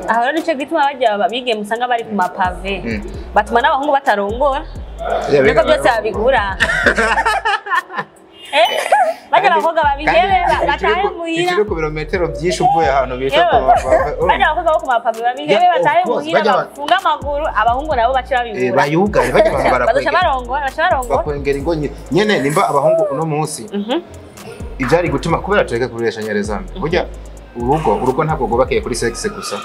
aho nico gituma bajya babige musanga bari ku mapave batuma n'abahungu batarongora niko byose babigura bajya abakobwa babigere batahe muhira ikiri ku birometero byinshi uvuye ahantu bica ku mapave bajya abakobwa bo ku mapave babigere batahe muhira bafunga amaguru abahungu nabo baca babigura bayugare bajya barongora bakwengera ingo nyene nimba abahungu uno munsi ibyari gutuma kubera tureke kuresha nyerezambe burya urugo ntabwo gobakiye kuri sex gusa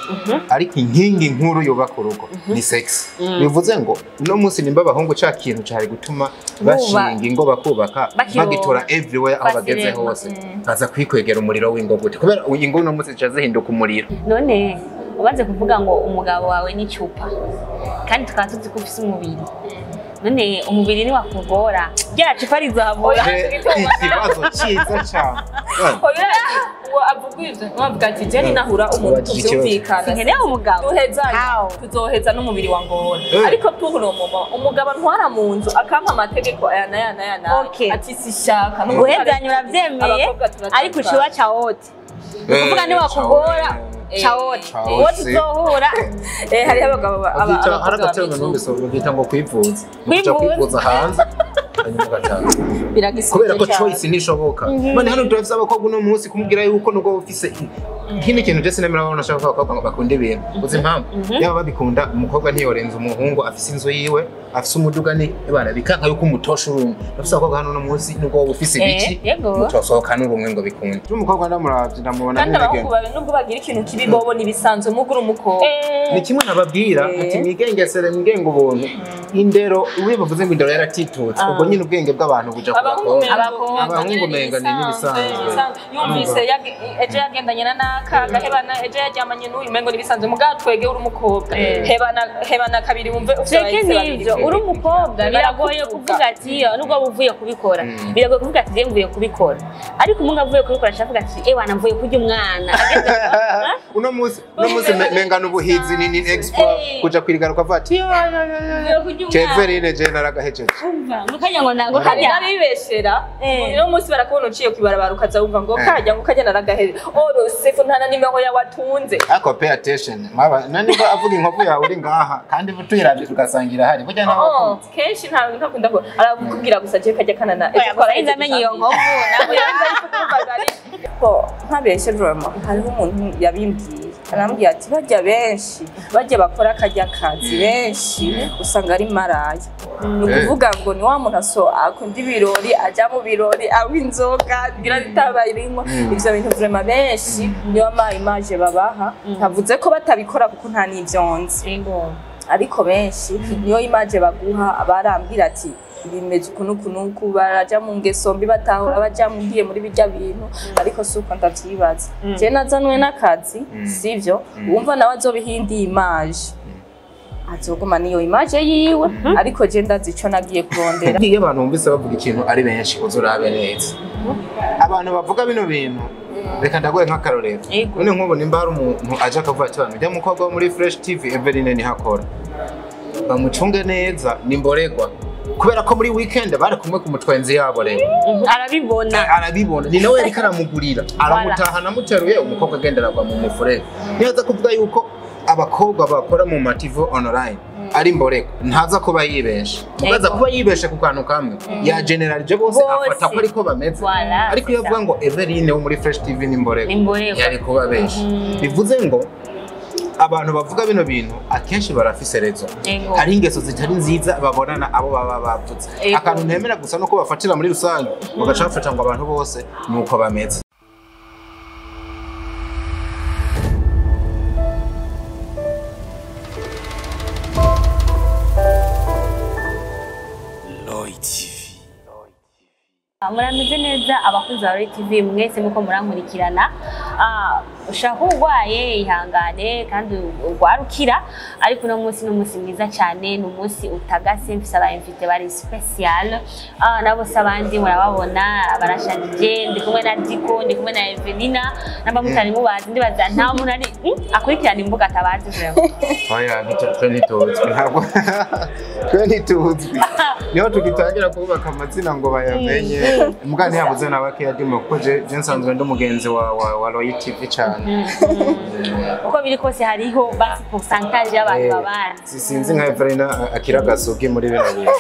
ariko inkingi nkuru yubaka urugo ni sex bivuze ngo uno munsi nimba abahungu ca kintu cyari gutuma bashinga ingo bakubaka bagitora everywhere aho bageze hose baza kwikwegera umuriro w'ingo gute kubera ingo uno munsi zihinduka umuriro none ubanze kuvuga ngo umugabo wawe ni cyupa kandi tukaba tuzi ko ufise umubiri none umubiri ni wakugora rya cupa rizabura ikibazo cyiza cyane avuga ati jeni nahura umuntu tuvyumvikana nkeneye umugabo tuzoheza n'umubiri wa ngora ariko tuhuromo umugabo ntwara mu nzu akampa amategeko aya ati sishaka guhezanya uravyemeye ariko uciwa cawote kuvuga ni wakugora chawote wote tuzohura hari abagabo haragatero n'umbiso bita ngo kwivuza hanze kubera ko choice nishoboka none hano turafise abakobwa uno munsi kumubwira yuko nugo ufise kindi kintu je sinemera abana shaka abakobwa bakunda ibintu uzi impamvu yaba babikunda umukobwa ntiyorenza umuhungu afise inzu yiwe afise umuduga ni bana bikanka yuko umutosha urumwe afise abakobwa hano uno munsi nugo ufise biki mutosohoka n'urumwe ngo bikunde umukobwa ndamuravye ndamubona nubwo bagira ikintu kibibobo nibisanzwe mugura umukobwa ni kimwe nababwira ati mwigengesere mwigenga ubuntu indero ubuye bavuze ngo indero yaratitutse ubwo nyine ubwenge bw'abantu buja abahungu menga ni nibisanzwe yumvise ejo yagendanye na naka gahebana ejo yajyamanye n'uyu mengo nibisanzwe mugatwege uri umukobwa hebana kabiri wumve ufite uri umukobwa biragoye kuvuga ati nubwo buvuye kubikora biragoye kuvuga ati mvuye kubikora ariko umuntu avuye kubikora ashavuga ati wana mvuye kurya umwana uno munsi menga n'ubuhizi ni expo kuja kwirigaruka vati Keverine je naragahejeje mukanya ngo nango kajya abibeshera uno munsi barakubona uciye kwibarabara ukaza wumva ngo kajya ngo kajya naragahejeje sefu ntana nimero ya watunze ako pay attention maba nani ko avuga inkovu yawe uri ngaha kandi butuyiravye tugasangira hari burya naho kenshi ntakunda ko arakubwira gusa je kajya kanana yakora izamenye iyo nkovu nabo ko ntabeshe drama hariho umuntu yabimbwiye arambwiye ati bajya benshi bajya bakora kajya kazi benshi usanga ari Mariage nukuvuga ngo ni wa muntu akunda ibirori ajya mu birori aho inzoga gira zitabayirimo ivyo bintu vraiment benshi niyo image babaha ntavuze ko batabikora kuko nta n'ivyonzi ariko benshi niyo image baguha abarambira ati bimeze ukuntu baraja mu ngeso mbi batahora baja mugiye muri bijya bintu ariko suko ndavyibaza je nazanwe n'akazi sivyo wumva nawe azobihindiye image azoguma niyo image yiwe ariko je ndazi ico nagiye kurondera iyo abantu bumvise bavuga ikintu ari benshi uzurabe neza abantu bavuga bino bintu reka ndagoye nk'akarorero none nk'ubu nimba hari umuntu aje akavuga ati abantu ujya mukobwa wo muri Fresh TV Everine ni hakora bamucunge neza nimboregwa kubera ko muri weekend bari kumwe ku mutwenzi yabo rero arabibona ni nawe yari karamugurira aramutahana muteruye umukobwa agenderagwa mu mufurere nyaza kuvuga yuko abakobwa bakora mu mativo online ari mboreko ntaza kuba yibesha ubaza kuba yibesha ku kantu kamwe ya generalije bose afata ko ariko bameze ariko iyo avuga ngo Everine wo muri Fresh TV ni mboreko yari kuba benshi bivuze ngo abantu bavuga bino bintu akenshi barafise rezo hari ingeso zitari nziza babonana abo baba bavutse akantu ntemera gusa nuko bafatira muri rusange bagaca bafata ngo abantu bose nuko bameze murameze neza abakunzi ba Mariage TV mwese muko murankurikirana ushaka urwaye ihangane kandi urwarukira ariko no munsi mwiza cyane no munsi utagase mfise aba invité bari special nabo sabandi murababona barashajije ndi kumwe na Diko ndi kumwe na Evelina namba mutari mubazi ndibaza nta muntu ari akurikirana imbuga atabazi vraiment oya ntituzwi niho tugitangira kubaka amazina ngo bayamenye mbwa ntiyabuze nabake yadimo kuko je nsanzwe ndi mugenzi wa Mariage TV cyane cyane uko biri kose hariho basi pourcentage y'abantu babana sinzi nka Evelina akira gasugi muri bino bintu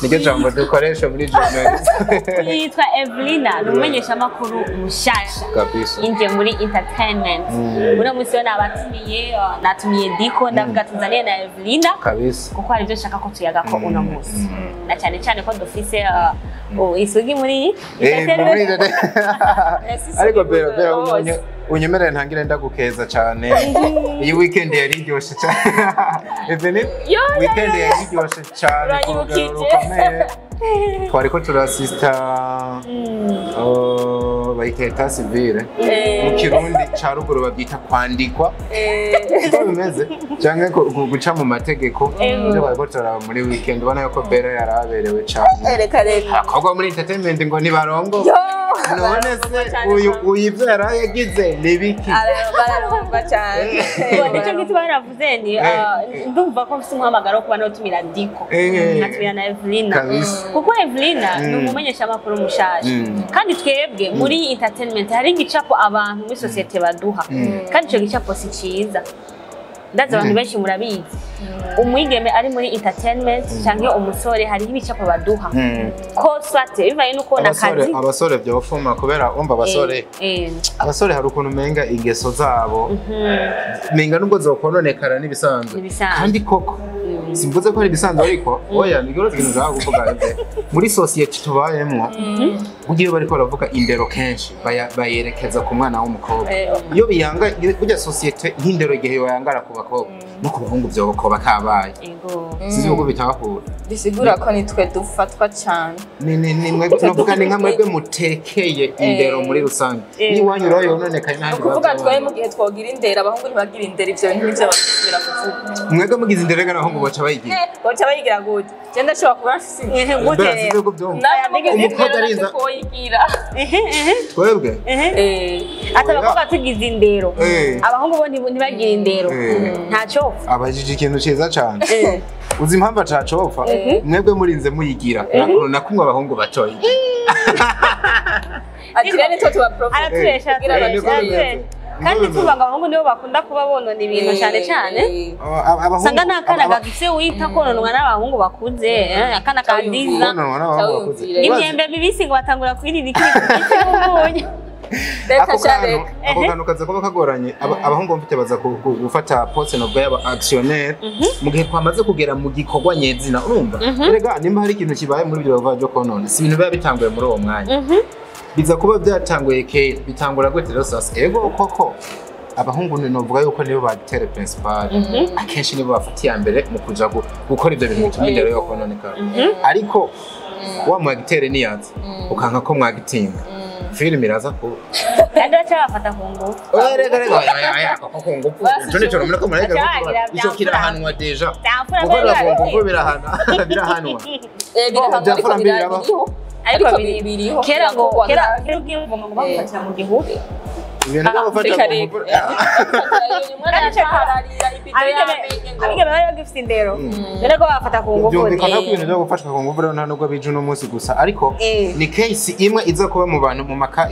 niryo jambo dukoresha muri journalism yitwa Evelina numenyesha amakuru mushasha kabisa inje muri entertainment uno musi natumiye Diko ndavuga tuzaniye na Evelina kabisa kuko hari byo shaka ko tuyaga ko uno musi na cyane cyane ko dufise isugi muri ariko bera unyemerere ntangire ndagukeza cyane iyi weekend yari iryoshe cyane weekend yari iryoshe cyane rukomeye twariko turasista bayita civile mu kirundi ca ruguru babyita kwandikwa uko bimeze cyangwa guca mu mategeko byo bariko turaba muri weekend ubona yuko bera yaraberewe cyane reka akagwa muri entertainment ngo nibarongo none se uyu ibyo yarayagize nibiki bararumva cyane nicyo gito baravuze ni ndumva ko mfite umuhamagaro kuba notumira Diko natumira na Evelina kuko Evelina ni umumenyesha amakuru mushasha kandi twebwe muri entertainment hari igicapo abantu muri societe baduha kandi icyo gicapo si cyiza ndaza abantu benshi murabizi umwigeme ari muri entertainment cyangwa umusore hari ibicapo baduha ko swate bivaye nuko nakazi abasore byofuma kubera umva abasore hari ukuntu menga ingeso zabo menga nubwo zokononekara nibisanzwe kandi koko simvuze ko ari bisanzwe ariko oya nigoro ikintu zaho kuvuga muri society tubayemwo ugiye bari ko baravuga indero kenshi bayerekeza ku mwana w'umukobwa iyo biyanga burya society nk'indero igihe bayangara ku bakobwa no ku bahungu byo ko bakabaye sinzi uko bitahura bisigura ko nitwe dufatwa cyane ni mwebwe novuga ni nka mwebwe mutekeye indero muri rusange ni wanyura yononekaye n'ahandi kuvuga twaye mu gihe twogira indero abahungu ntibagira indero ivyo bintu nivyo basubira kuvuga mwebwe mugize indero gana ahungu boca bayigira gute genda shobora kuba afise gute umukobwa arinza koyigira twebwe atabakobwa tugize indero abahungu bo ntibagira indero ntacyo abajije ikintu ciza cyane uzi impamvu acacofa mwebwe murinze muyigira nakumwe abahungu batoye ati rene to tuba profit kandi tuvuga ngo abahungu nibo bakunda kuba bonona ibintu cyane cyane sanga nakana gafise wita kononwa n'abahungu bakuze akana kandiza n'imyembe mibisi ngo batangura kwirira ikiri kubonye ako kantu kaza kuba kagoranye abahungu mfite baza gufata poste no bwa actionnaire mu gihe twamaze kugera mu gikorwa nyezina urumva erega nimba hari ikintu kibaye muri byo bavaje konona si ibintu biba bitanguye muri uwo mwanya biza kuba byatanguye kera bitangura gute rero sasa ego koko abahungu novuga yuko nibo batere principal akenshi nibo bafatiye mbere mu kuja gukora ibyo bintu bituma indero yo kononeka ariko wa mwagitere niyaza ukanka ko mwagitinga film iraza ko kandi bafata ku ngufu rega ku ngufu cyo cyo muri ko murega icyo kirahanwa deja gukora ku ngufu birahanwa birahanwa ariko biriho kera ugiye ngo bafatira mu gihugu ibintu bafata ku ngufu abigeme bari bagifite indero dore ko bafata ku ngufu byumvikana ko ibintu byo gufashwa ku ngufu rero nta nubwo bije uno munsi gusa ariko ni case imwe iza kuba mu bantu mu maka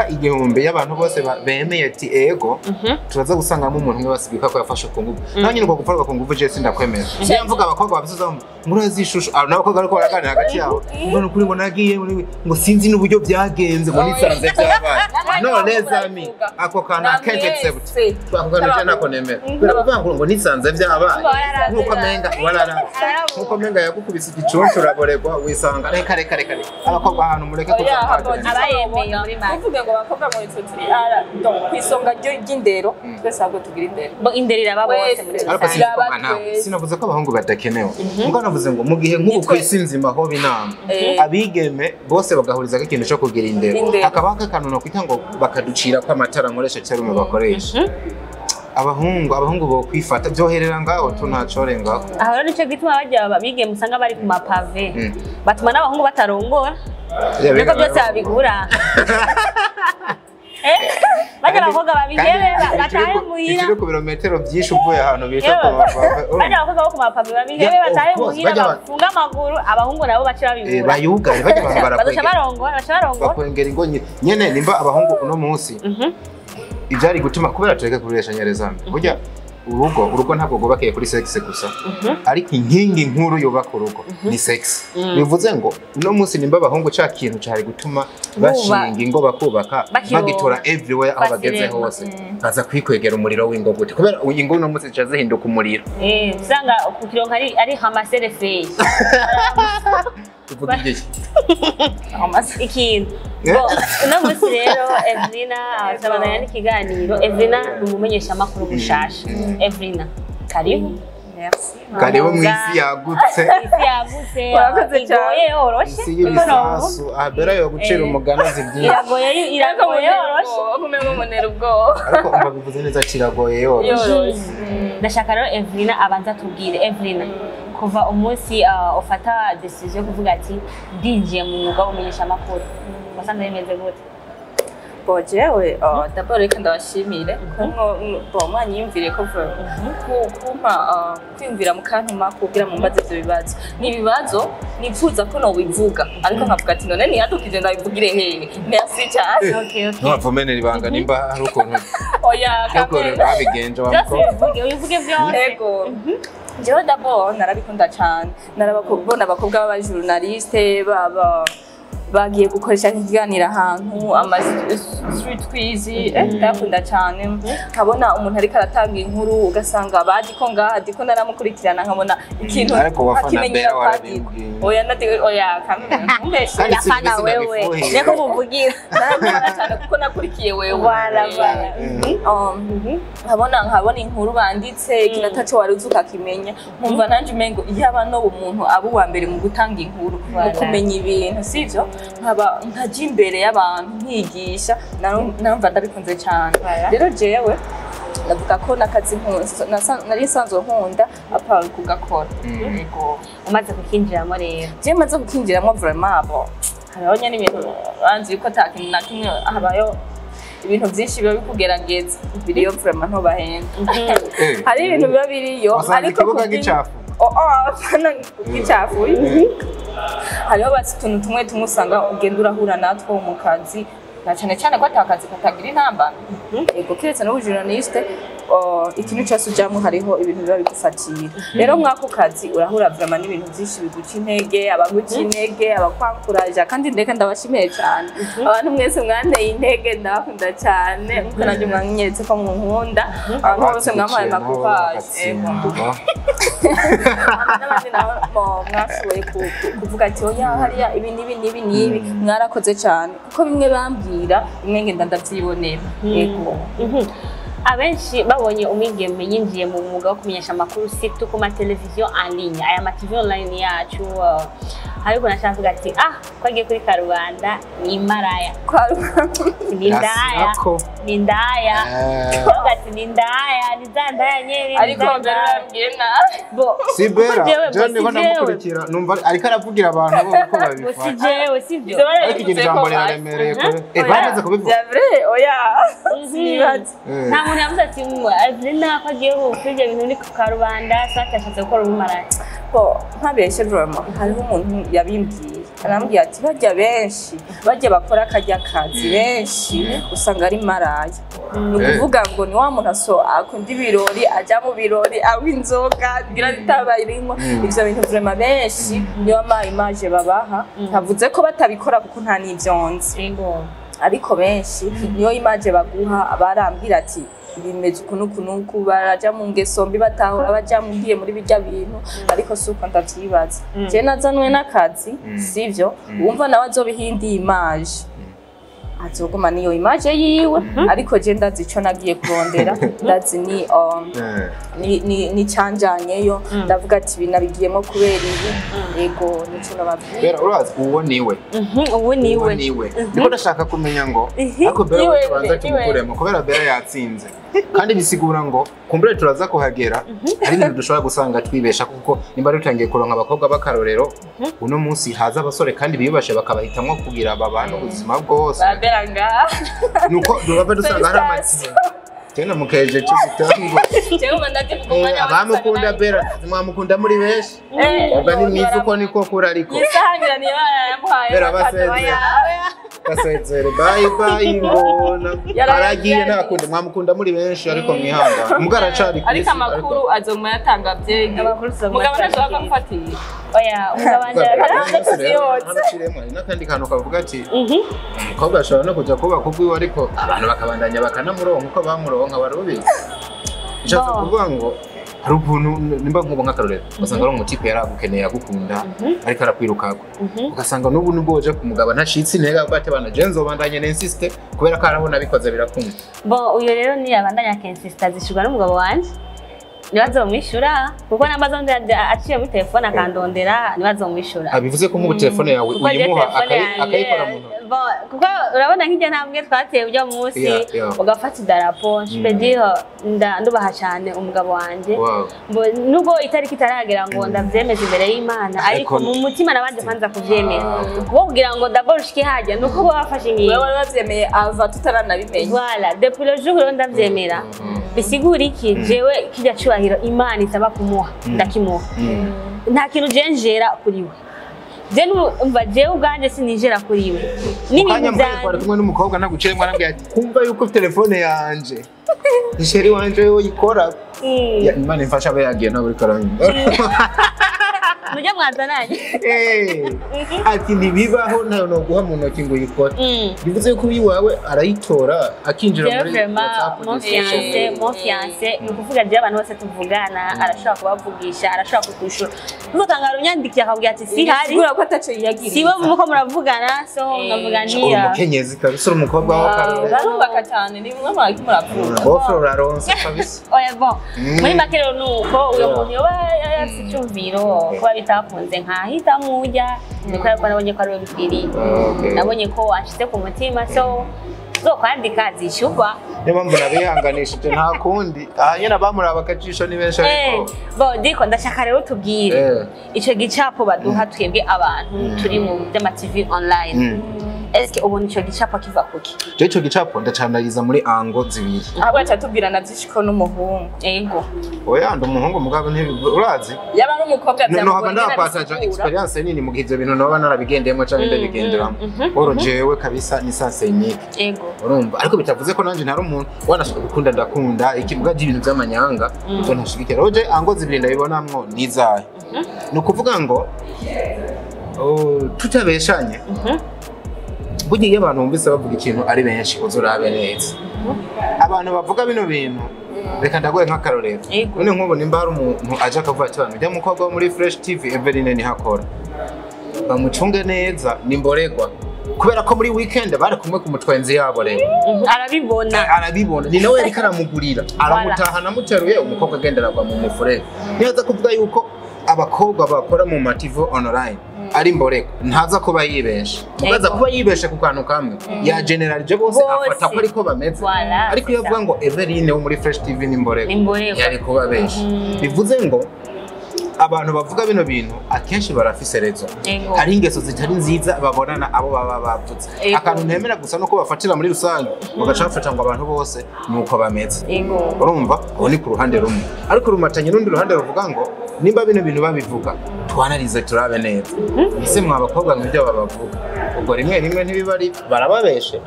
igihumbi y'abantu bose bemeye ati ego turaza gusangamo umuntu umwe basibika ko yafashe ku ngufu naho nyine uko gufarwa ku ngufu je sindakwemera niyo mvuga abakobwa bafite murazi ishusho n'abakobwa ariko baraganira hagati yabo mbona kuri ngo nagiye ngo sinzi n'uburyo byagenze ngo nisanze byabaye none zami ako kana can't accept bakugana nako nemera biravuga ngo nisanze byabaye nuko menga nuko menga yakukubise igiconco uraboregwa wisanga reka abakobwa ahantu mureke ko abayemeye muri make uvuge ngo abakobwa muri turi donc kwisonga ry'indero twese ahubwo tugira indero bo indero iraba bose muri sinavuze ko abahungu badakenewe ngo navuze ngo mu gihe nk'ubu kwisinzima ho binama abigeme bose bagahuriza ikintu cyo kugira indero akaba kakanuna kwita ngo bakaducira kwa matara nkoresha cyane bakoresha abahungu bo kwifata byoherera ngaho tunacorenga aho rero nico gituma bajya abigeme usanga bari ku mapave batuma n'abahungu batarongora niko byose babigura bajya abakobwa babihebe batahe muhira ikiri ku birometero byinshi uvuye ahantu bita ku mapave bajya abakobwa bo ku mapave babihebe batahe muhira bafunga amaguru abahungu nabo baca babibura bayugare bajya abantu baca barongora bakwengera ingo nyene nimba abahungu uno munsi ibyari gutuma kubera tureke kuresha nyarezambe burya urugo ntabwo rwubakiye kuri sex gusa ariko inkingi nkuru yubaka urugo ni sex bivuze ngo uno munsi nimba abahungu ca kintu cari gutuma bashinga ingo bakubaka bagitora everywhere aho bageze hose baza kwikwegera umuriro w'ingo gute kubera ingo uno munsi zica zihinduka umuriro usanga ku kironka ari hamaserefeye uvuga iki ikintu uno munsi rero Evelina turabandanya n'ikiganiro Evelina ni umumenyeshamakuru mushasha Evelina karibu karibu mu isi yagutse igoye yoroshe isi y'ibisasu abera yo gucira umuganazi byinshi iragoye yoroshe kumenya umunera ubwoba ariko umva bivuze neza kiragoye yoroshe ndashaka rero Evelina abanza tubwire Evelina kuva umunsi ufata decision kuvuga ati ndinjiye mu mwuga w'umumenyeshamakuru wasanze bimeze gute jewe d'abord reka ndabashimire ko mwanyiyumvire ko kumpa kwiyumvira mu kantuma kugira mu mbaze ibyo bibazo ni ibibazo nifuza ko nobivuga ariko nkavuga ati none ntiyadukije ndabivugire hehe merci cyane ntuvavumenera ibanga nimba hari ukuntu oya kamere babigenje ubivuge byose yego jewe d'abord narabikunda cyane narabakubona abakobwa b'abajournaliste bagiye gukoresha ikiganiro ahantu street quiz ndakunda cyane nkabona umuntu ariko aratanga inkuru ugasanga badiko ngahadiko naramukurikirana nkabona ikintu akimenyera kwadi oya kamera yafana wewe niko muvugira cyane kuko nakurikiye wewe nkabona inkuru banditse ikinataco wari uzuka kimenya nkumva nanje umengo yaba no umuntu abo wa mbere mu gutanga inkuru mu kumenya ibintu sivyo nkajya imbere y'abantu nkigisha narumva ndabikunze cyane rero jewe ndavuga ko nakazi nari nsanzwe nkunda apara kugakora umaze kukinjiramo rero je maze kukinjiramo vraiment abo hariho nyene ibintu banzi yuko atakintu na kimwe habayo ibintu byinshi biba bikugerageza biriyo vraiment ntobahenda hari ibintu biba biriyo ariko kibuga gicafu gicafu hariho basi utuntu tumwe usanga ugenda urahura natwo mu kazi na cyane cyane ko atakazi katagira intambara yego kiretse n'ubujournaliste ikintu cyose ujyamo hariho ibintu biba bigufatira rero mwako kazi urahura vraiment n'ibintu byinshi biguca intege abaguca intege abakwankuraje kandi ndeka ndabashimiye cyane abantu mwese mwanteye intege ndakunda cyane nkuko nanjye mwanyeretse ko munkunda abantu bose mwampaye makupaje n'abandi nabo mwashoboye kuvuga ati oya hariya ibi n'ibi mwarakoze cyane kuko bimwe bambwira bimwe ngenda ndabyibonera yego abenshi babonye umwigeme yinjiye mu mwuga wo kumenyesha amakuru situ ku mateleviziyo en ligne aya matv online yacu ariko nashaka kuvuga ati ko agiye kuri Karubanda ni imaraya ni ndaya ugati ni ndaya ni zandaya nyeri ariko mbere bo sibera jone ko ndamukurikira numva ariko aravugira abantu bo uko babifata sivyo ariko igihe jambo riraremereye ko bamaze kubivuga oya sibazi nta muntu yavuze ati Evelina ko agiye kwiga ibintu ni ku Karubanda satashatse gukora ubumaraya ntabeshye vraiment hariho umuntu yabimbwiye arambwiye ati bajya benshi bajya bakora akajya kazi benshi usanga ari maraya ni ukuvuga ngo ni wa muntu akunda ibirori ajya mu birori anywa inzoga ngira zitabayirimo ivyo bintu vraiment benshi niyo image babaha ntavuze ko batabikora kuko nta n'ivyonzi ariko benshi niyo image baguha barambwira ati bimeze kunuku baraja mu ngeso mbi batahora baja mugiye muri bijya bintu ariko suko ndavyibaza je nazanwe n'akazi sivyo wumva nawe azobihindiye image azoguma niyo image yiwe ariko je ndazi ico nagiye kurondera ndazi ni canjanyeyo ndavuga ati binabigiyemo kubera ibi yego nico nababwiye bera urazi uwo niwe uwo niwe niko ndashaka kumenya ngo ariko bera babanza tumukuremo kubera bera yatsinze kandi bisigura ngo kumbure turaza kuhagera ari ibintu dushobora gusanga twibesha kuko nimba rutangiye kuronka abakobwa bakarorero uno munsi haza abasore kandi biyubashe bakabahitamwo kugira babana ubuzima bwose nuko durava dusanga hari amatsiko tena mukeje cy'isitango abamukunda bera mwamukunda muri benshi ubwo ni mwiza uko niko kurariko bera basezere bye ngona aragiye ntakundi mwamukunda muri benshi ariko mwihanga mugaracari ariko amakuru azoma yatanga byenye mugabo ntashaka gufatiye oya umugabanje n'akandi kantu kavuga ati umukobwa ashobora no kujya kuba kubwiwe ariko abantu bakabandanya bakanamuronka uko bamuronka barubizi nshatse kuvuga ngo hari ukuntu nimba nk'ubu nk'akarorero ugasanga ari umutipe yaragukeneye agukunda ariko arakwirukako ugasanga n'ubu nubwo uje ku mugabo ntacitse intege avuga ati bana je nzobandanye n'insiste kubera ko arabona bikoze birakunda uyo rero ni abandanya kensista zishurwa n'umugabo wanje ntibazomwishura kuko namba zonde aciye muri telefone akandondera ntibazomwishura bivuze ko mu telefone yawe uyimuha akayikora mu ntoki kuko urabona nk'ijya ntambwe twateye ujya munsi ugafata idarapo nshipegiho ndubaha cyane umugabo wanje nubwo itariki itaragera ngo ndabyemeze imbere y'Imana ariko mu mutima nabanje kwanza kuvyemera kuko kugira ngo d'abord ushike hajya nuko bafashe ngiye wewe wavyemeye ava tutaranabimenye voilà depuis le jour où ndavyemera bisigura iki jewe kijya cyubahiro Imana isaba kumuha ndakimuha nta kintu jenjera kuri we umva jewe ubwanje sinijera kuri we n'ibintu byane kumwe n'umukobwa naguciye mwarambwiye ati kumva yuko telefone yanje isheri wanje yo yikora Imana imfasha abe yagiye no buri karami mujye mwazananye ati ntibibaho nayo no guha mu ntoki ngo yikora bivuze ko iwawe arayitora akinjira muri WhatsApp mon fiancé ni ukuvuga je abantu bose tuvugana arashobora kubavugisha arashobora kukwishura ntutangara unyandikiye akabwira ati si hari sigura ko ataco yagiriye sibo muko muravugana so ngavuganiya umukenyezi kabisa umukobwa wa karere barubaka cyane ni mwe mwaki muravuga bofro uraronse kabisa oya bon muri makero nuko uyo muntu yoba yasicyumviro kuba bitakunze nkahita mujya niko nabonye ko ari bikwiriye nabonye ko washyize ku mutima so kwandika zishyurwa niyo mpamvu nabihanganishije nta kundi nyine abamuraba akajisho ni benshi ariko diko ndashaka rero tubwire icyo gicapo baduha twebwe abantu turi mu by'amativi online eske ubona icyo gicapo kiva kuki icyo gicapo ndacanaliza muri ango zibiri ahubwo cyatubwira nabyishiko n'umuhungu ego oya ndo umuhungu mugabo urazi yaba ari umukobwa byamugora ndapataje experience nini mu gihe bintu naba narabigendemo cyangwa ndabigenderamo oro jewe kabisa ni sansenyike ego urumva ariko bitavuze ko nanje ntari umuntu wanashaka gukunda ndakunda ikivuga by'ibintu by'amanyanga cyo ntashigikira oje ango zibiri ndabibonamwo nizaye no kuvuga ngo tutabeshanye bugiye abantu bumvise bavuga ikintu ari benshi uzurabe neza abantu bavuga bino bintu reka ndagoye nk'akarorero none nk'ubu nimba hari umuntu aje akavuga ati abantu ujya mukobwa wo muri Fresh TV Everine ni hakora bamucunge neza nimboregwa kubera ko muri weekend bari kumwe ku mutwenzi yabo rero arabibona ni nawe yari karamugurira aramutahana muteruye umukobwa agendera kwa mu mufurere niyaza kuvuga yuko abakobwa bakora mu mativo online ari mboreko ntaza kuba yibesha mugaza kuba yibesha ku kantu kamwe ya generalije bose afata ko ariko bameze ariko iyo avuga ngo Everine wo muri Fresh TV ni mboreko yari kuba benshi bivuze ngo abantu bavuga bino bintu akenshi barafise rezo hari ingeso zitari nziza babonana abo baba bavutse akantu ntemera gusa nuko bafatira muri rusange bagacafata ngo abantu bose nuko bameze urumva aho ni ku ruhande rumwe ariko rumatanye n'undi ruhande ruvuga ngo nimba bino bintu babivuga twanarize turabe neza ese mwa bakobwa nk'ibyo babavuga ubwo rimwe rimwe ntibibari barababeshe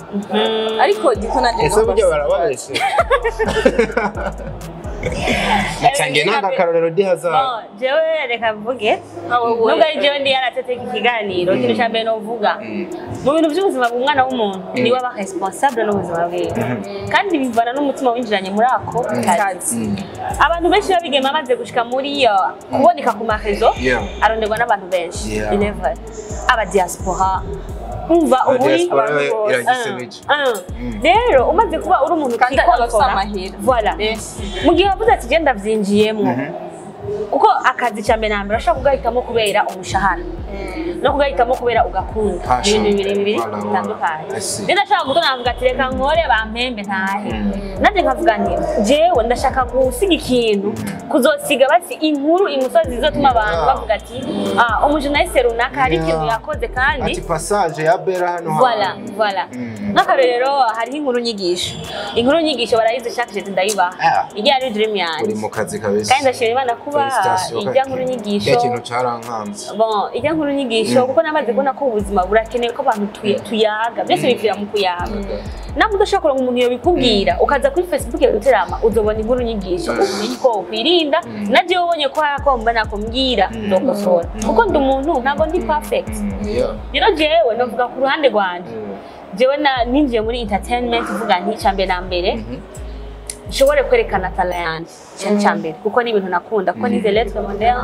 ariko diko nanje ese buryo barababeshe Natangiye nanga karorero dihaza. Jewe reka mvuge. Nubwo ari jewe ndi yarateteka ikiganiro kintu cya mbere no vuga. Mu bintu by'ubuzima bw'umwana w'umuntu ni waba responsable n'ubuzima bwe. Kandi bivana n'umutima winjiranye muri ako kazi. Abantu benshi babigema amaze gushika muri yo kuboneka ku marezo aronderwa n'abantu benshi. Level aba diaspora umva uburi rero umaze kuba uri umuntu kandi abafite amahirwe voilà mu gihe avuze ati genda byinjiyemo kuko akazi cyane nambere urashaka kugahitamo kubera umushahara no kugahitamo kubera ugakunda ibintu bibiri bitandukanye ndashaka gutona navuga ati reka nkore bampembe ntahe nanje nkavuga nti jewe ndashaka gusiga ikintu kuzosiga basi inkuru imusozi zizotuma abantu bavuga ati umujournaliste runaka hari ikintu yakoze kandi ati passage ya bera hano voilà n'akarero hari inkuru nyigisho barayize chaque jour ndayibaha ijya ari dream yanjye uri mu kazi kabisa kandi ndashimira Imana kuba ijya nkuru nyigisho ikintu cyarankanze bon ijya nkuru nyigisho kuko namaze kubona ko ubuzima burakeneye ko abantu tuyaga byose bivira mu kuyaga namwe udashobora umuntu yo bikubwira ukaza kuri Facebook uterama uzobona inkuru nyigisho umenye ko ukwirinda naje ubonye ko hakomba nakumbwira ndokosora kuko ndi umuntu ntago ndi perfect rero jewe novuga ku ruhande rwanje jewe ninjiye muri entertainment uvuga nti cyambe na mbere nshobore kwerekana tala yanjye cyane kuko ni ibintu nakunda kuko nize lettre moderne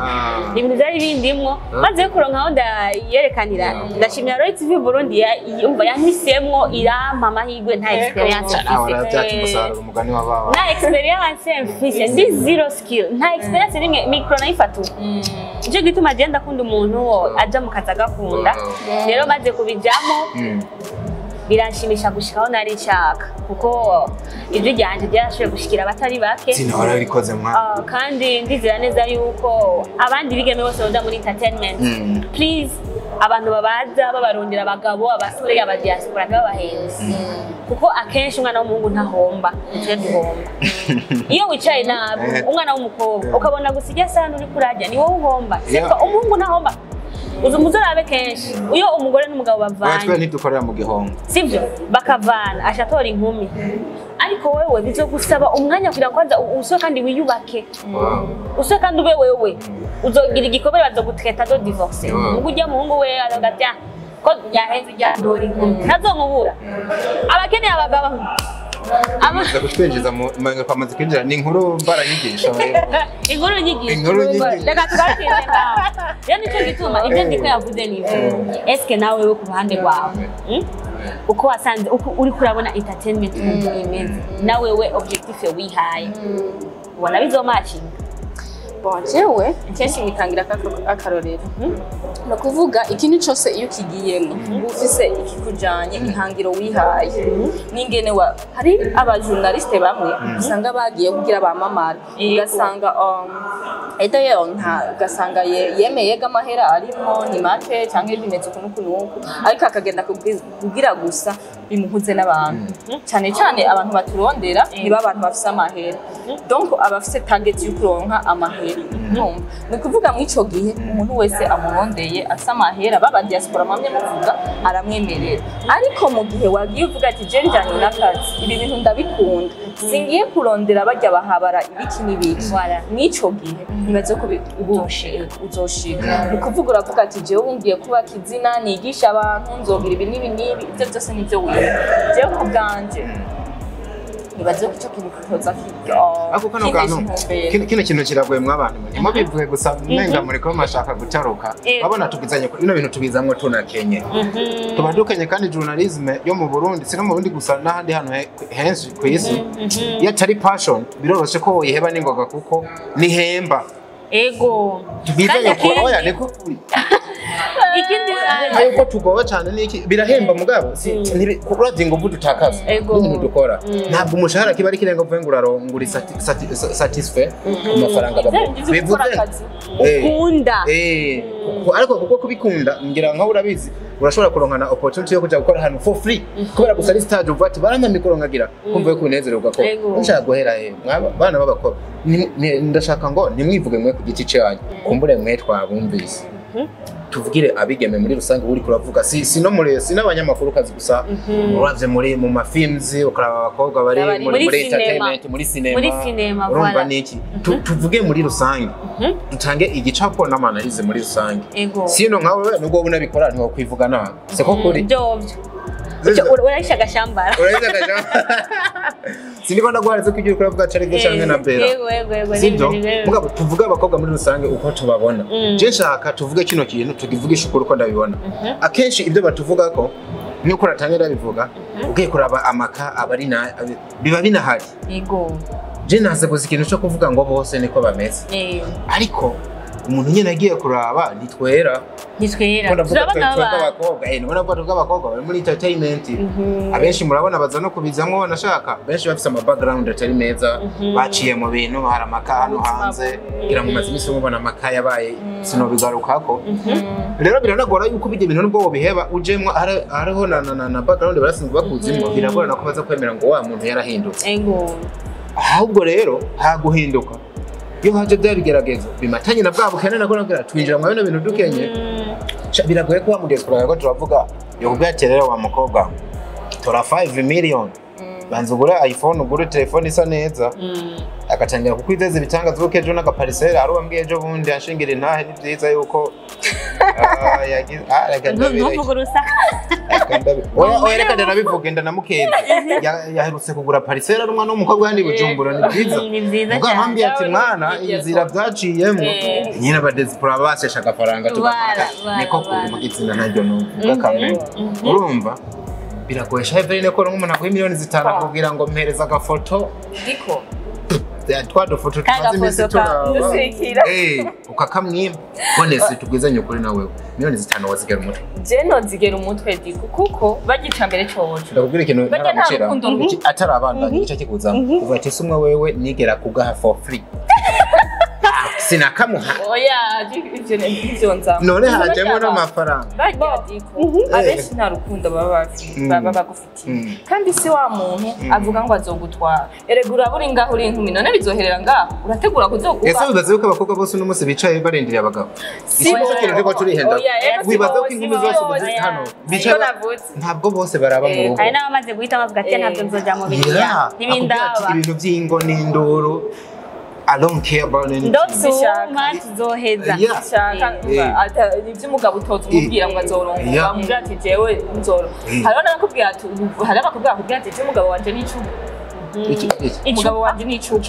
ni ibintu byari bindimwo maze kuronka aho ndayerekanira ndashimira Royal TV Burundi yumva yanhisemwo irampa amahirwe nta experience nta experience mfise ndi zero skill nta experience rimwe micro nayifatu icyo gituma je ndakunda umuntu aja mu kazi agakunda rero maze kubijamo biranshimisha gushikaho nari nshaka kuko ibyo ryanje byarashoboye gushikira abatari bake sinahora bikoze mwana kandi ndizera neza yuko abandi bigeme bose boza muri entertainment please abantu babaza babarondera abagabo abasore aba diaspora babahenze kuko akenshi umwana w'umuhungu ntahomba tuje duhomba iyo wicaye nabi umwana w'umukobwa ukabona gusiga sana uri kurajya ni wowe uhomba seko umuhungu ntahomba uzumuzarabe kenshi uyo umugore n'umugabo bavanye twe ntidukorera mu gihongo sivyo bakavana ashatora inkumi ariko wewe bizo gusaba umwanya kugira kwanza uso kandi wiyubake uso kandi ube wewe uzogira igikobere bazogutweta do divorce ujya muhungu we aragatya ko yaheze ryandora inkumi nazomubura abakeneye abagabo amaze kutwinjiza mu manga kwamaze kwinjira ni inkuru baranyigisha inkuru nyigisho reka tugarukize ngaho rero nicyo gituma ibyo ndiko yavuze niba eske nawe we ku ruhande rwawe uko wasanze uri kurabona entertainment mu imeze nawe we objectif wihaye ubona bizomatchinga bon jewe kenshi nikangira akarorero no kuvuga ikintu cyose iyo kigiyemo ufise ikikujanye ihangiro wihaye ningene wa hari abajournaliste bamwe usanga bagiye kugira bamamara ugasanga edayo ugasanga yemeye gamahera arimo ni make cyangwa ibimeze kunukunuku ariko akagenda kugira gusa bimuhuze n'abantu cyane cyane abantu baturondera niba abantu bafise amahera donc abafise target yo kuronka amahera ni kuvuga mu ico gihe umuntu wese amurondeye asa amahera baba diaspora mamye muvuga aramwemerera ariko mu gihe wagiye uvuga ati je njanye n'akazi ibi bintu ndabikunda singiye kurondera bajya bahabara ibiki n'ibiki n'ico gihe nibaze ko uzoshika ni kuvuga uravuga ati je wungiye kuba kizina nigisha abantu nzogira ibi n'ibi n'ibi ibyo byose nivyo wiga je kubganje nibaze ko cyo kintu kutoza ako kano kantu kino kintu kiragoye mw'abantu mo bivuye gusa nenga muri ko mashaka gutaruka babona tugizanye ko bino bintu tubizamwe tunakenye tubadukenye kandi journalisme yo mu Burundi sino mu Burundi gusa n'ahandi hano henshi ku isi yatari passion biroroshe ko yiheba ningoga kuko nihemba ego tubizanye ko oya neko ikindi yuko tugoba cyane niki birahemba mugabo kuravye ngo budutakaza n'ibintu dukora ntabwo umushahara kiba ari kirenga vuye ngo urarongura satisfait amafaranga bivuze ukunda ariko kuko kubikunda ngira nka urabizi urashobora kuronkana opportunity yo kuja gukora hano for free kubera gusa ari stage uvuga ati barama mikoro ngagira kumva yo kunezererwa ko nshaka guhera bana babakora ndashaka ngo nimwivuge mwe ku giti cyanyu kumbure mwe twabumvise tuvugire abigeme muri rusange uri kuravuga sino muri n'abanyamakuru kazi gusa uravye muri mu mafilms ukaraba abakobwa bari muri entertainment muri cinema urumva niki tuvuge muri rusange dutange igicapo n'amanalize muri rusange sino nkawe nubwo bunabikora ntiwo kwivuga nawe seko kuri uraisha gashambara siniko ndagwarize ko igiye kuravuga cari gushanwe na bera sibyo mugabo tuvuga abakobwa muri rusange uko tubabona je nshaka tuvuge kino kintu tugivugisha ukuri uko ndabibona akenshi ibyo batuvuga ko nuko ratangira bivuga ugiye kuraba amaka abari na biba binahari yego je naze gusa ikintu cyo kuvuga ngo bose niko bameze ariko umuntu nyene agiye kuraba nitwera turabona abakobwa nibona bwato bw'abakobwa bari muri entertainment abenshi murabona baza no kubizamwo banashaka benshi bafise ama background atari meza baciye mu bintu hari amaka hano hanze gira mu mazimisi mubona amaka yabaye sinobigarukako rero biranagora yuko bijye bintu nubwo biheba ujemwo hariho na background barasinzwe bakuzimwo biragorana ko baza kwemera ngo wa muntu yarahindutse ahubwo rero haguhinduka iyo haje byabigeragezo bimatanye na bwabo kenana ko nagira twinjira mu bino bintu dukenye biragoye ko wamudescribe ko turavuga yo kubyaterera wa mukobwa tora 5 million banza ugura iPhone ugura telefone isa neza akatangira kukwizeza ibitangazo uko ejo n'agapariseri ari wambwiye ejo bundi anshingira intahe ni byiza yuko yagize reka ndanabivuge ndanamukenze yaherutse kugura pariseri ari umwana w'umukobwa yandi Bujumbura ni byiza mugambye ati mwana inzira byaciyemo nyine abadesipora basesha agafaranga tugafata niko kuri mu gitsina ntajyo no kamwe urumva birakoresha Everine ko nk'umuntu aguha miliyoni 5 kugira ngo mpereza agafoto giko twadufoto tumaze dusikira ukakamwima honese tugwizanye ukuri nawe miliyoni 5 wazigera umutwe jeno zigera umutwe diko kuko bagica mbere cyoje ndakubwira ikintu naramucira atari abana gice kikuza uvuga ati sumwe wewe nigera kugaha for free sinakamuha oya ivyo nza none hajemo n'amafaranga abenshi nta rukundo baba bagufitiye kandi si wa muntu avuga ngo azogutwara eregura buri ngaho uri inkumi none bizoherera ngaho urategura kuzokuba ese bibaze yuko abakobwa bose n'umunsi bicaye barindiriye abagabo icyo kintu ko turihenda wibaza ko inkumi zose ziri hano bicaye ntabwo bose baraba mu rugo hari n'abamaze guhita bavuga ati ntabwo nzoja mu biriya n'ibindaba ibintu by'ingo n'induru I don't care about anything. Zoheza. Ata ivy'umugabo utoza umubwira ngo azoronka. Bamubwira ati jewe nzoro. Hariho n'abakubwira ati hari abakubwira kubwira ati umugabo wanje ni icumu. Umugabo wanje ni icumu.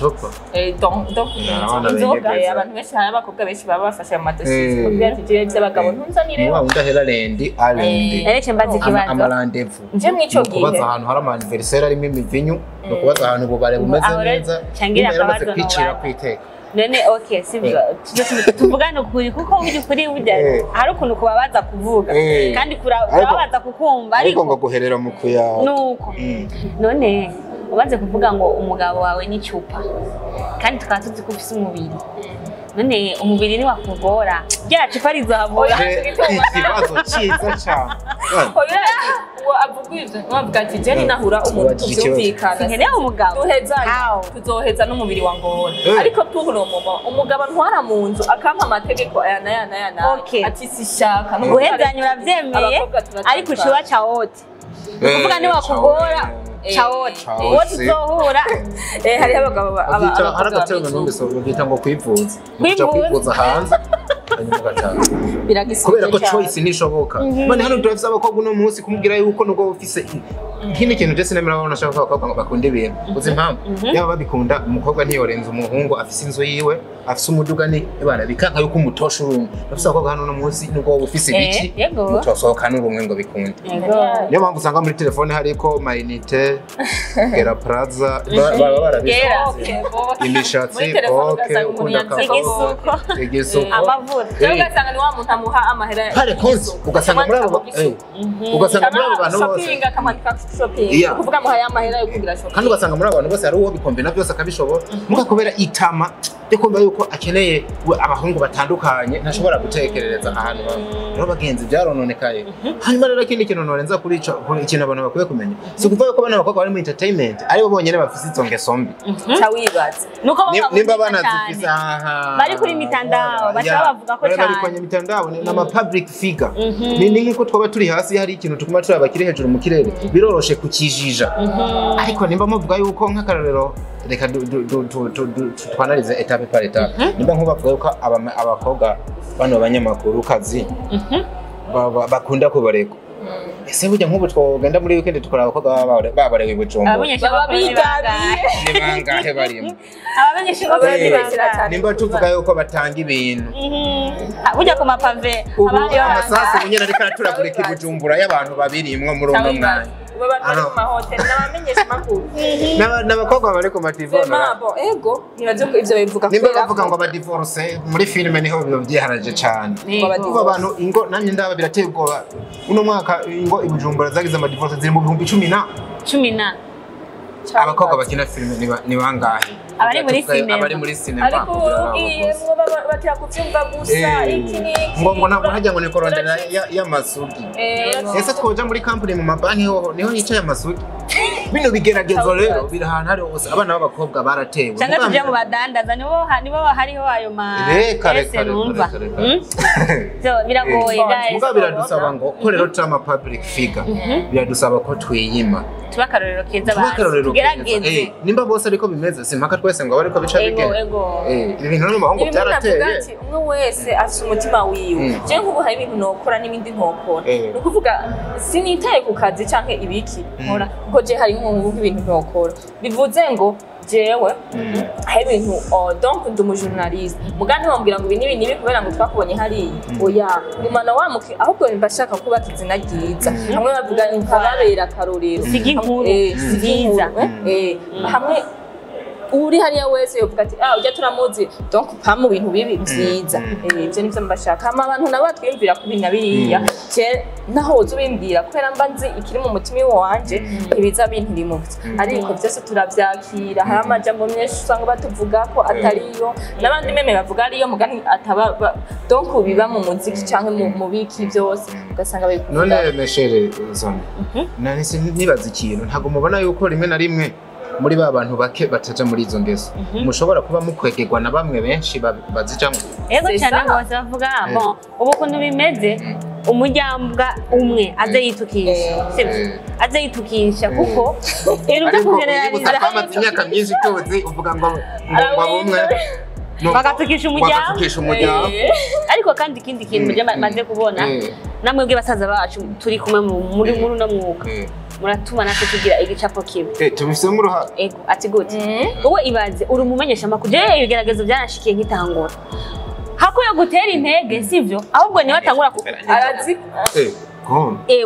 Inzoga abantu benshi hari abakobwa benshi baba bafashe amadosiye. Kubwira ati jewe by'abagabo ntunzanire. Wa undahera lendi alende. Ereke mbaze kibazo. Amarandevu. Nje mwico gihe. Kubaza ahantu hari ama anniversaire arimo imivinyu. No kubaza ahantu bubare bumeze neza changira akabazo kwicira kwiteka none okay sivyo tuvugana ukuri kuko uri burya hari ukuntu kubabaza kuvuga kandi kurabaza kukumva ariko ngo guherera mu kuyawe nuko none ubaze kuvuga ngo umugabo wawe ni cyupa kandi tukaba tuzi ko ufise umubiri none umubiri ni wakugora rya cupa rizahabura ikibazo cyiza cyane abugwiza nwavuga ati je nahura umuntu tuvyumvikana nkeneye umugabo tuzoheza n'umubiri wa ngora ariko tuhuro umugabo ntwara mu nzu akampa amategeko aya ati sishaka guhezanya uravyemeye ariko ushiwa chawote kuvuga ni wakugora chawote wote uzohura hari abagabo haragaterwa n'umbeso bagita ngo kwivuza hanze kubera ko choice nishoboka mane hano turafise abakobwa no munsi kumubwira yuko nuko ufise ikindi kintu je sinemera abana nashaka ko bakunda ibintu uzi impamvu yaba babikunda umukobwa ntiyorenza umuhungu afise inzu yiwe afise umuduga ni bana bikanka yuko umutosha urumwe afise abakobwa hano no munsi nuko ufise ibiki mutosohoka n'urumwe ngo bikunde niyo mpamvu usanga muri telefone hariko mainite gera plaza baba barabise imishatsi ukunda igisuko amavuta ugasanga ni wa muntu amuha amahera pare konsi ugasanga muri abo bantu bose kuvuga muha amahera yo kugira shopping kandi ugasanga muri abantu bose ari uwo bikombina byose akabishobora muka kubera itama kumva yuko akeneye abahungu batandukanye ntashobora gutekerereza ahantu rero bagenzi byarononekaye hanyuma rero kindi kintu norenza kuri ikintu abantu bakwiye kumenya si kuvuga yuko abana bakobwa bari mu entertainment aribo bonyene bafise izonge sombi cawibaza nimba banazifise bari kuri mitandao bashaka bavuga ko cyane bari kwenye mitandao n'ama public figure ni nkuko twaba turi hasi hari ikintu tukuma turi abakire hejuru mu kirere biroroshe kukijija ariko nimba muvuga yuko nk'akarorero reka twanarize etape par etape nimba nkubavuga yuko abakobwa bano abanyamakuru kazi bakunda kubareka ese burya nk'ubu twogenda muri weekend tukora abakobwa babarewe Bujumbura ni bangahe barimo nimba tuvuga yuko batanga ibintu burya ku mapave amasasi munyene ariko araturagurika Bujumbura y'abantu babirimwo muri uno mwanya bari mu mahoteli n'abamenyesha makuru n'abakobwa bari ku mativo mabo ego nibaze ko ivyo bivuga nimba bavuga ngo abadivorce muri filime niho byiharaje cyane kuva abantu ingo namye ndaba birateye ubwoba uno mwaka ingo ibujumbura zagize amadivorce ziri mu 10 abakobwa bakina filime ni bangahe abari muri sinema ariko ugiye bakira kuvyumva gusa iki ngo ntabwo hajya ngo ni korondera y'amasugi ese twoja muri company mu mabanki ho niho yicaye amasugi bino bigeragezo rero birahana hari hose abana b'abakobwa baratewe cyangwa tujya mu badandaza nibo hariho ayo ma numva so biragoye guys muga biradusaba ngo ko rero tama public figure biradusaba ko twiyima tubakarorero keza tugerageze nimba bose ariko bimeze simpaka twese ngo bariko bica bigenda ibintu no mahongo byarateye umwe wese afite umutima wiwe je nk'ubu hari ibintu nokora n'ibindi ntokora no kuvuga sinitaye ku kazi canke ibiki nkora ngo je hari nk'ubu ibintu ntokora bivuze ngo jewe hari ibintu donc ndi umujournaliste mugandi wambwira ngo ibi nibi kubera ngo twakubonye hari oya ngumana wamuke ahubwo mbashaka kubaka izina ryiza hamwe bavuga nkababera karorero nziza hamwe uri hariya wese yovuga ati ujya turamuzi donc pa mu bintu bibi byiza ivyo nivyo mbashaka ama abantu nabo twimvira ku bintu biriya je naho uzubimbwira kubera mba nzi ikiri mu mutima wanje ibiza bintu rimwe ariko byose turavyakira hari amajambo menshi usanga batuvuga ko atariyo n'abandi meme bavuga ariyo mugani ataba donc biba mu muziki canke mu biki byose ugasanga babikuvuga none meshere zone nani nibaza ikintu ntago mubona yuko rimwe na rimwe muri ba bantu bake bataja muri izo ngeso mushobora kuba mukwegerwa na bamwe benshi bazijamwe ego cyane bose bavuga bon ubu kuntu bimeze umujyambwa umwe aze yitukisha aze yitukisha kuko iruta kugerereza amaze imyaka myinshi tuzi uvuga ngo umwe bagatukisha umujyambwa ariko kandi ikindi kintu maze kubona namwe bw'abasaza bacu turi kumwe muri no mwuga muratuma natwe tugira igicapo kibe tubifisemo uruhara ego ati gute wowe ibaze uri umumenyesha makuru je ibigeragezo byanashikiye nk'itangura hakuye gutera intege sivyo ahubwo ni watangura arazi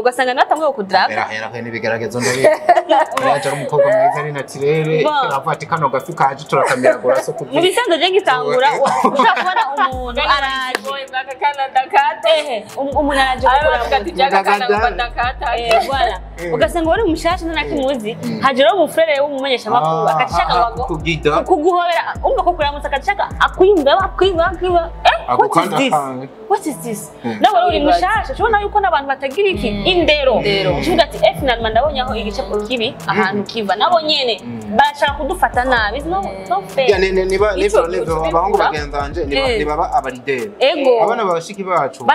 ugasanga natanguye kudraga era n'ibigeragezo ndabe yaje umukobwa mwiza ari naturere afati kano gafi kaje turakamera guraso mu bisanzwe je ngitangura ushaka kubona umuntu araje umuntu araje voilà ugasanga wari umushasha nanakimuzi haje rero umufrere w'umumenyesha makuru akashaka ngo kuguhobera umva ko kuramutsa akashaka akwimba what is this nawe uri mushasha cyo yuko nabantu batagira iki indero kivuga ati final ndabonye aho igicapo kibi ahantu kiva nabo nyene barashaka kudufata nabi no fair niba abahungu bagenzanje niba abarideri abana babashiki bacu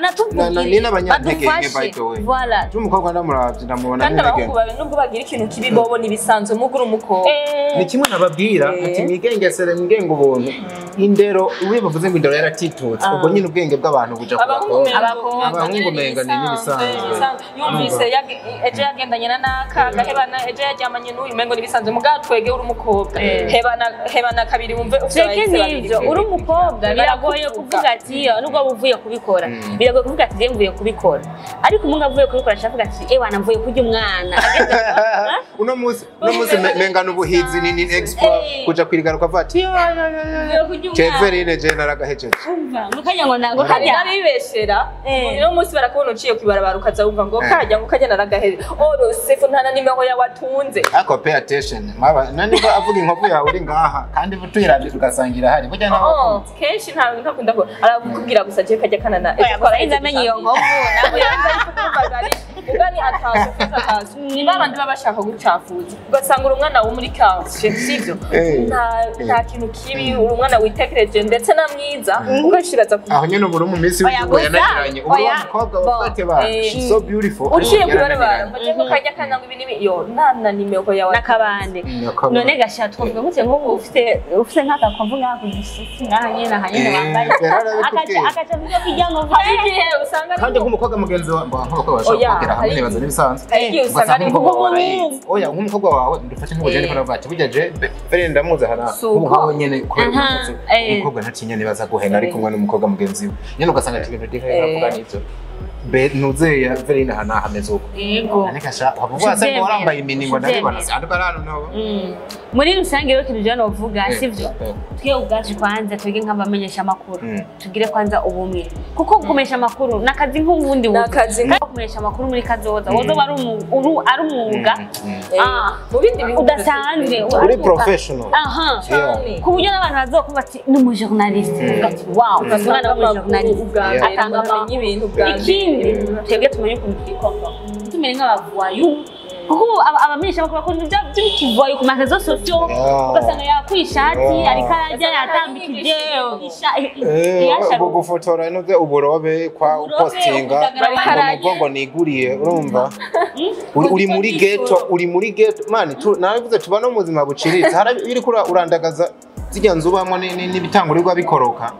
ni n'abanyantege by the way voilà umukobwa ndamuravye ndamubona kandi abahungu babe nubwo bagira ikintu kibi bobo nibisanzwe muguru umukobwa ni kimwe nababwira ati mwigengesere mwigenga ubuntu indero uwe bavuze ngo indero yaratitutse ubwo nyine ubwenge bw'abantu buja abahungu menga ni nibisanzwe yumvise eje yagendanye naka gahebana eje yajyamanye n'uyu mengo nibisanzwe mugatwege uri umukobwa hebana kabiri wumve ufite uri umukobwa biragoye kuvuga ati nubwo buvuye kubikora biragoye kuvuga ati je mvuye kubikora ariko umuntu avuye kubikora ashaka ati wana mvuye kurya umwana uno munsi menga n'ubuhizi ni export kuja kwirigaruka vati Cheverine general gahejeje umva mukanya ngo nango kajya bibeshera uno munsi barakubona uciye kwibarabara ukaza wumva ngo kajya ngo kajya naragaheze oro sefu ntana nimeho yawatunze ako pay attention maba nani ko avuga inkovu yawe uri ngaha kandi butuyiravye tugasangira hari burya naho kenshi ntakunda ko arakubwira gusa je kajya kanana akora izamenye iyo nkovu nabo yanza kubagari ugani ataje niba abandi babashaka gucafuza ugasanga umwana wo muri kanshe sivyo nta kintu kibi umwana witekereje ndetse na mwiza ugashiraza ku aho nyene uburu mu minsi w'ubwo yanagiranye ubwo umukobwa wafate ba so beautiful uciye kubarabara mbaje ko kajya kananga ibintu yo nana nimero yawe nakabande none gasha twumva mutse ngo ufite nk'akakomvu ngako gisusi ngahanye hanyene bambaye akaca byo kijyango igihe usanga kandi nk'umukobwa mugenzi wawe nk'uko bashaka hamwe nibaza nibisanzwe oya nk'umukobwa wawe ndufashe nk'ubujene ko navuga ati burya je bere ndamuza hana ubu nyene ko umukobwa ntatinya nibaza guhena ariko umwana n'umukobwa mugenzi we nyene ugasanga ati ibintu dikaye bavuga n'ivyo nuze ya verina hana hameze uko yego ariko sha wavuga se ngo warambaye iminingwa ndabibona sanduka rano nabo muri rusange rero kintu jana uvuga sivyo twe ubwacu kwanza twige nk'abamenyesha makuru tugire kwanza ubumwe kuko kumesha makuru nakazi nk'ubundi kumesha makuru muri kazoza wozo bari ari umwuga mu bindi bihugu udasanzwe uri professional ku buryo n'abantu bazokumva ati ni mu journaliste ati wow umwana wa journaliste atanga amenye ibintu bwanjye twebwe tumenye ukuntu twikomba tumenye nk'abavuwayu kuko abamenyesha bakora ko by'ikivuwayu ku marezo sosiyo ugasanga yakwishati ariko arajya yatambikije gufotora inoze uburobe kwa postinga ngo niguriye urumva uri muri ghetto man navuze tuba no muzima buciritse iri kuri urandagaza zijya nzubamo n'ibitangurirwa bikoroka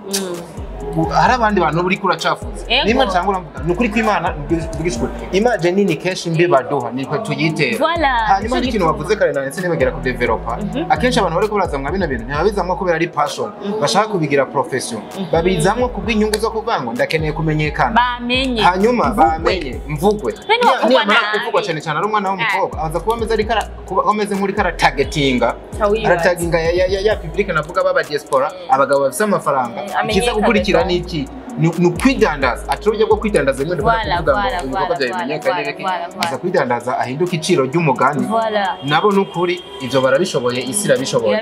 hari abandi bantu buri kuracafuza nimba cyangwa nukuri kw'Imana bwishwe image nini keshi mbe baduha niko tuyitera hanyuma ikintu bavuze kare nanetse nibagera ku developer akenshi abantu bari kuburaza mwa bino bintu ntibabizamwe kubera ari passion bashaka kubigira profession babizamwe kubw'inyungu zo kuvango ndakeneye kumenyekana bamenye hanyuma bamenye mvugwe niyo mara kuvugwa cyane cyane ari umwana w'umukobwa aza kuba ameze ari ameze nk'uri kara targetinga arataginga ya public navuga baba diaspora abagabo bafite amafaranga ikiza gukurikira niki nukwidandaza aturuje bwo kwidandaza imwe ndavuga ngo ibikorwa bya bimenyekanye aza kwidandaza ahinduka iciro ry'umugani nabo nukuri ivyo barabishoboye isi irabishoboye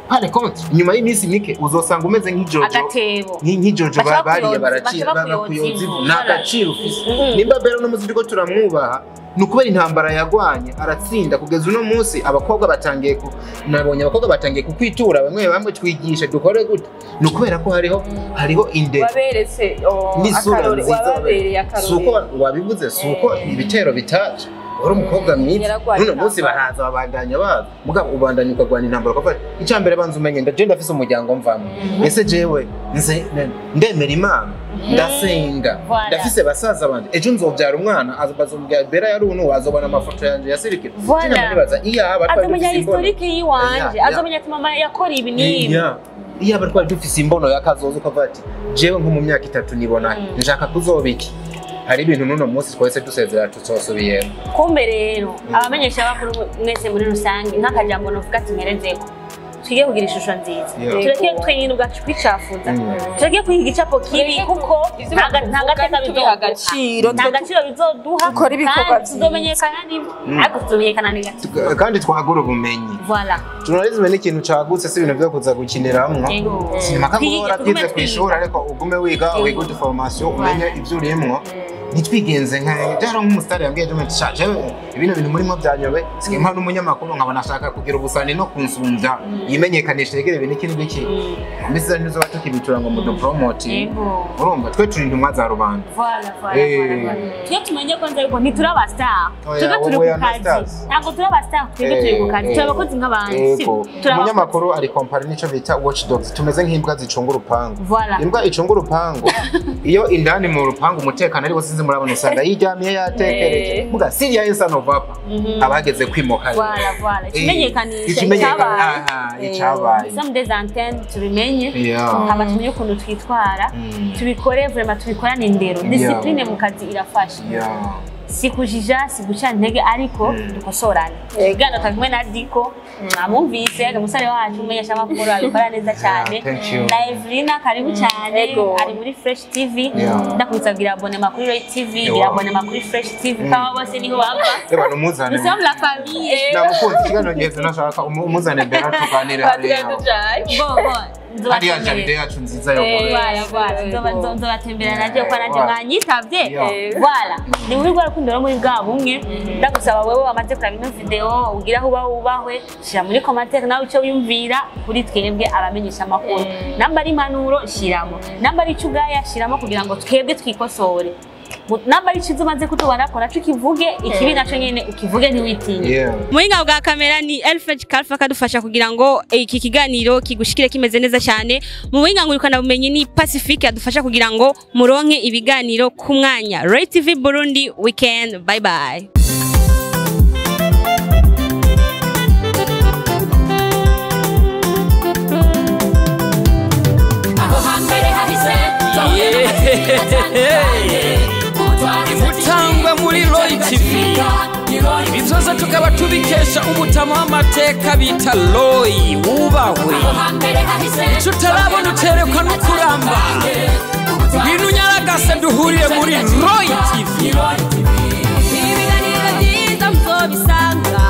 pale konti nyuma y'iminsi mike uzosanga umeze nk'ijojo bariye barakira bakuyoza n'agaciro ufise nimba bero n'umuzi ko turamwubaha nukubera intambara yagwanye aratsinda kugeza uno munsi abakobwa batangiye nabonye abakobwa batangiye kukwitura bamwe twigisha dukore gute nukubera ko hariho inde waberetse akarori wababereye akarori suko wabivuze suko ibitero bitaje uri umukobwa mwiza none munsi baraza babandanya baza mugabo ubandanya ukagwana intambara ko icyambere banza umenye ndagenda afise umuryango mvamo ese jewe ndemera Imana ndasenga ndafise basaza bandi ejo nzobyara umwana azobazombya bera yaruno azobona amafoto yanje yasirikira nibaza azomenya historique yiwanje azomenya ati mama yakora ibi nibi iya barkwari dufise imbono yakazoza ukavuga ati jewe nko mu myaka 3 nibona nshaka kuzobiki hari ibintu nuno munsi twese dusezera tuzosubiye kumbe rero abamenyesha bakuru mwese muri rusange nk'akajambo novuga ati mperezeko twige kugira ishusho nziza tureke twenyine ubwacu kwicafuza tureke kwiga igicapo kibi kuko nta gaciro bizoduha ukora ibikorwa tuzomenyekana ariko tuzomenyekana neza kandi twagura ubumenyi journalism ni ikintu cagutse si ibintu byo kuza gukiniramwo sinema kagora byize kwishura ariko ugume wiga wiga formation umenye ivyo urimwo nitwigenze nk'ajaro nk'umustar yambwiye cyo nshaje ibintu murimo byanyobe sikempa n'umunyamakuru nkabona ashaka kugira ubusani no kunsumbya yimenyekanisha yegere ibintu kintu biki mbese nizo batukibitura ngo mu promote urumva twe turi ndumwa za rubanda twe tumenye ko nzariko ntituraba star tuba turi ku kazi ntabwo turaba star twebwe turi ku kazi turabakozi nk'abandi umunyamakuru ari compare nico bita watchdogs tumeze nk'imbwa zicunga urupangu imbwa icunga urupangu iyo indani mu rupangu umutekano ari bose murabona usanga yiryamiye yatekereje muga Syria insa Novapa abageze kwimoka ikimenyekanisha cyabaye some des antennes tubimenye haba tumenye ukuntu twitwara tubikore vraiment tubikorane indero discipline mu kazi irafasha sikujija siguca ntege ariko dukosorane gano takumwe na diko amumvise umusare wacu umenyesha makuru abikora neza cyane na Evelina karibu cyane ari muri Fresh TV ndakubitsagira abonema kuri Ray TV gira abonema kuri Fresh TV kaba bose niho bava eba numuzane nous sommes la famille namukunzi kigano ngeze nashaka umuzane bera tuganire hariya Mariage yacu nziza yo nzobatembera naje kwa naje mwanyitavye voilà ni muri rwa rukundo muri bwa bumwe ndagusaba wewe wamaze kuraba ino video ugira aho ubahwe shira muri commentaire nawe icyo yumvira kuri twebwe abamenyesha makuru namba ari manuro shiramo namba ari cyugaya shiramo kugira ngo twebwe twikosore namba ari chizo maze kutubara ko naco kivuge ikibi naco nyene ukivuge ntiwitinye muhinga bwa kamera ni Elfred Kalfa kadufasha kugira ngo iki kiganiro kigushikire kimeze neza cyane mu muhinga ngurukana bumenyi ni Pacific adufasha kugira ngo muronke ibiganiro ku mwanya Ray TV Burundi weekend bye bye TV. Ibi byose tukaba tubikesha umutama w'amateka bita Roy wubahwe. Icyo utarabona uterekwa no kuramba. Ibintu nyaragase duhuriye muri Roy TV. Ibiganiro byiza muzobisanga